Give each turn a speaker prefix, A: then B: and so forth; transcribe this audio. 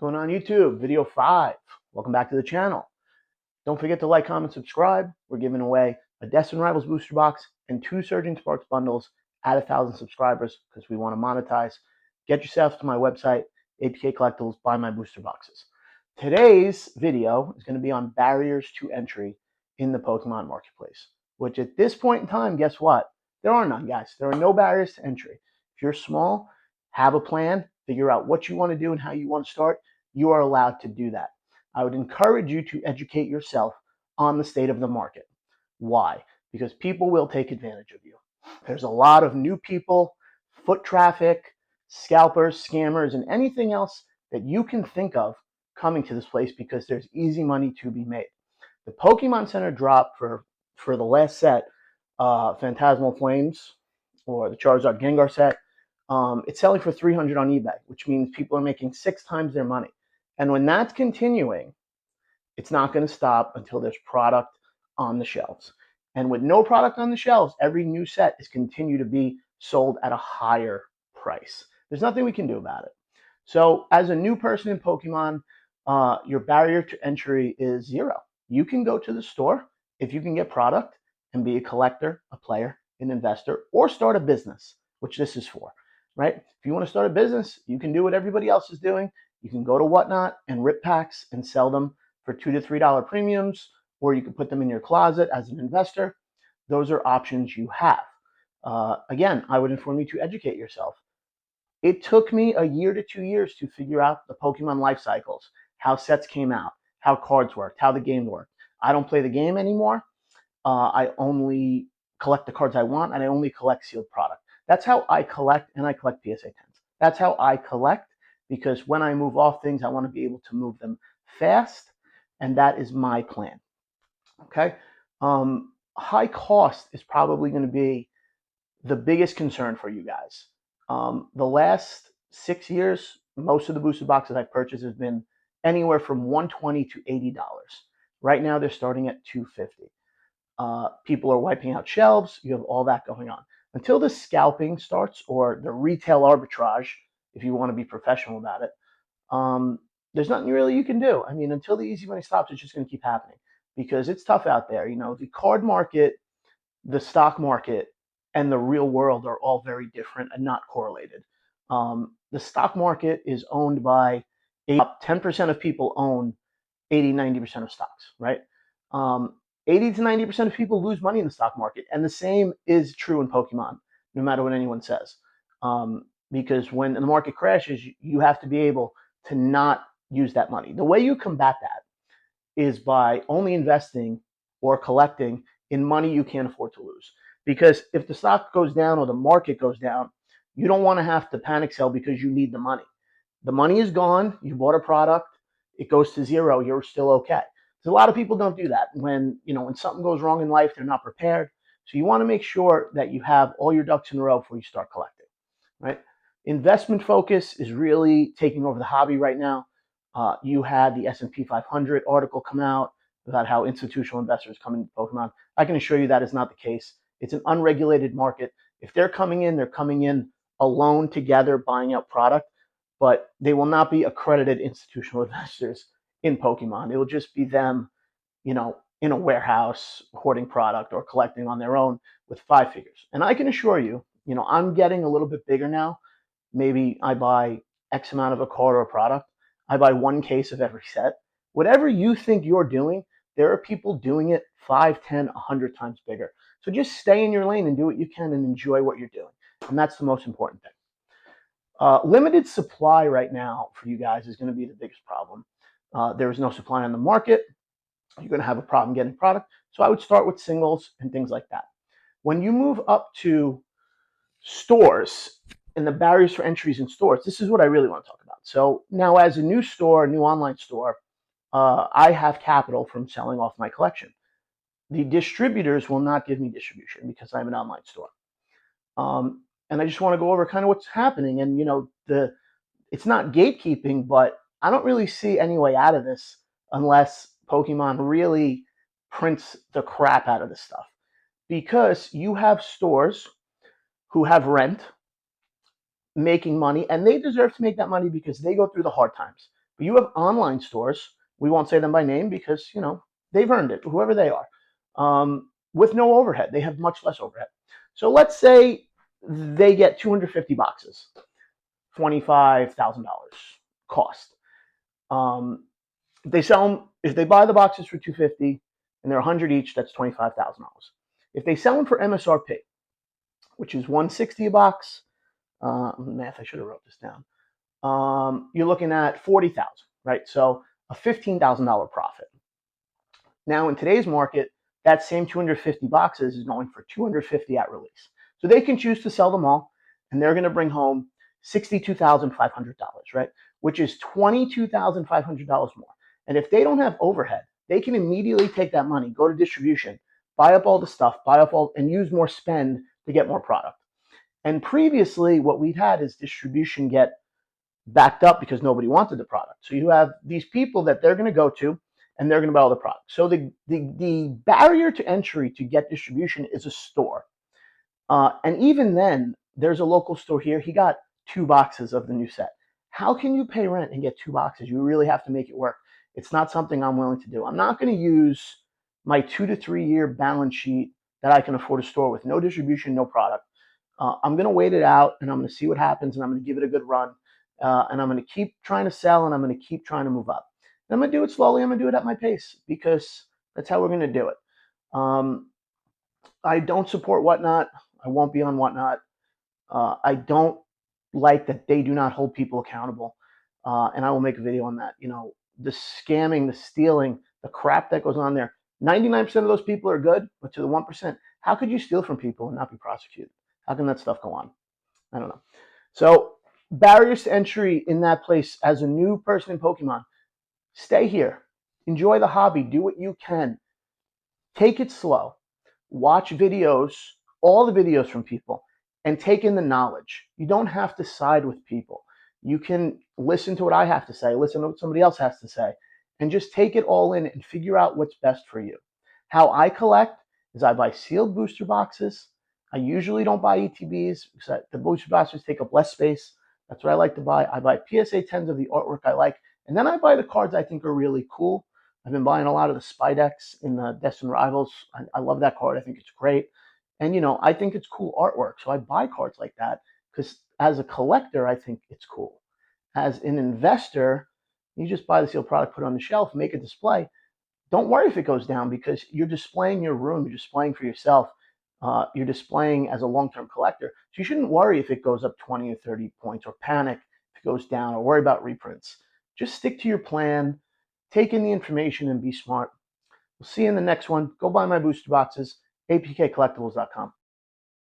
A: going on YouTube? Video 5. Welcome back to the channel. Don't forget to like, comment, subscribe. We're giving away a Destin Rivals booster box and 2 Surging Sparks bundles at 1,000 subscribers because we want to monetize. Get yourself to my website, APK Collectibles, buy my booster boxes. Today's video is going to be on barriers to entry in the Pokemon Marketplace, which at this point in time, guess what? There are none, guys. There are no barriers to entry. If you're small, have a plan, figure out what you want to do and how you want to start, you are allowed to do that. I would encourage you to educate yourself on the state of the market. Why? Because people will take advantage of you. There's a lot of new people, foot traffic, scalpers, scammers, and anything else that you can think of coming to this place because there's easy money to be made. The Pokemon Center drop for the last set, Phantasmal Flames, or the Charizard Gengar set, it's selling for $300 on eBay, which means people are making 6 times their money. And when that's continuing, it's not going to stop until there's product on the shelves. And with no product on the shelves, every new set is continue to be sold at a higher price. There's nothing we can do about it. So as a new person in Pokemon, your barrier to entry is 0. You can go to the store if you can get product and be a collector, a player, an investor, or start a business, which this is for, right? If you want to start a business, you can do what everybody else is doing. You can go to Whatnot and rip packs and sell them for $2 to $3 premiums, or you can put them in your closet as an investor. Those are options you have. Again, I would inform you to educate yourself. It took me a year to 2 years to figure out the Pokemon life cycles, how sets came out, how cards worked, how the game worked. I don't play the game anymore. I only collect the cards I want, and I only collect sealed product. That's how I collect, and I collect PSA 10s. That's how I collect, because when I move off things, I want to be able to move them fast, and that is my plan. Okay? High cost is probably going to be the biggest concern for you guys. The last 6 years, most of the booster boxes I've purchased has been anywhere from $120 to $80. Right now, they're starting at $250. People are wiping out shelves. You have all that going on. Until the scalping starts, or the retail arbitrage, if you want to be professional about it, there's nothing really you can do. I mean, until the easy money stops, it's just going to keep happening because it's tough out there. You know, the card market, the stock market, and the real world are all very different and not correlated. The stock market is owned by 10% of people own 80, 90% of stocks, right? 80 to 90% of people lose money in the stock market. And the same is true in Pokemon, no matter what anyone says. Because when the market crashes, you have to be able to not use that money. The way you combat that is by only investing or collecting in money you can't afford to lose. Because if the stock goes down or the market goes down, you don't want to have to panic sell because you need the money. The money is gone. You bought a product. It goes to 0. You're still okay. So a lot of people don't do that. When something goes wrong in life, they're not prepared. So you want to make sure that you have all your ducks in a row before you start collecting, right? Investment focus is really taking over the hobby right now. You had the S&P 500 article come out about how institutional investors come into Pokemon. I can assure you that is not the case. It's an unregulated market. If they're coming in alone together buying out product, but they will not be accredited institutional investors in Pokemon. It will just be them, in a warehouse hoarding product or collecting on their own with 5 figures. And I can assure you, I'm getting a little bit bigger now. Maybe I buy X amount of a card or a product. I buy 1 case of every set. Whatever you think you're doing, there are people doing it 5, 10, 100 times bigger. So just stay in your lane and do what you can and enjoy what you're doing. And that's the most important thing. Limited supply right now for you guys is going to be the biggest problem. There is no supply on the market. You're going to have a problem getting product. So I would start with singles and things like that. When you move up to stores and the barriers for entries in stores, this is what I really want to talk about. So now as a new store, new online store, I have capital from selling off my collection. The distributors will not give me distribution because I'm an online store. And I just want to go over kind of what's happening. And, it's not gatekeeping, but I don't really see any way out of this unless Pokemon really prints the crap out of this stuff. Because you have stores who have rent making money, and they deserve to make that money because they go through the hard times. But you have online stores. We won't say them by name because, they've earned it, whoever they are, with no overhead. They have much less overhead. So let's say they get 250 boxes, $25,000 cost. If they buy the boxes for 250 and they're 100 each, that's $25,000. If they sell them for MSRP, which is 160 a box, math, I should have wrote this down. You're looking at 40,000, right? So a $15,000 profit. Now in today's market, that same 250 boxes is going for 250 at release. So they can choose to sell them all, and they're going to bring home $62,500, right? Which is $22,500 more. And if they don't have overhead, they can immediately take that money, go to distribution, buy up all the stuff, and use more spend to get more product. And previously, what we've had is distribution get backed up because nobody wanted the product. So you have these people that they're going to go to, and they're going to buy all the product. So the barrier to entry to get distribution is a store. And even then, there's a local store here. He got 2 boxes of the new set. How can you pay rent and get 2 boxes? You really have to make it work. It's not something I'm willing to do. I'm not going to use my 2 to 3 year balance sheet that I can afford a store with no distribution, no product. I'm going to wait it out, and I'm going to see what happens, and I'm going to give it a good run. And I'm going to keep trying to sell, and I'm going to keep trying to move up. And I'm going to do it slowly. I'm going to do it at my pace because that's how we're going to do it. I don't support Whatnot. I won't be on Whatnot. I don't like that they do not hold people accountable. And I will make a video on that. The scamming, the stealing, the crap that goes on there. 99% of those people are good, but to the 1%, how could you steal from people and not be prosecuted? How can that stuff go on? I don't know. So barriers to entry in that place as a new person in Pokemon, stay here. Enjoy the hobby. Do what you can. Take it slow. Watch videos, all the videos from people, and take in the knowledge. You don't have to side with people. You can listen to what I have to say, listen to what somebody else has to say, and just take it all in and figure out what's best for you. How I collect is I buy sealed booster boxes. I usually don't buy ETBs because the booster boxes take up less space. That's what I like to buy. I buy PSA 10s of the artwork I like, and then I buy the cards I think are really cool. I've been buying a lot of the Spidex in the Destined Rivals. I love that card. I think it's great. And, I think it's cool artwork. So I buy cards like that because as a collector, I think it's cool. As an investor, you just buy the sealed product, put it on the shelf, make a display. Don't worry if it goes down because you're displaying your room. You're displaying for yourself. You're displaying as a long-term collector. So you shouldn't worry if it goes up 20 or 30 points or panic if it goes down or worry about reprints. Just stick to your plan. Take in the information and be smart. We'll see you in the next one. Go buy my booster boxes, apkcollectibles.com.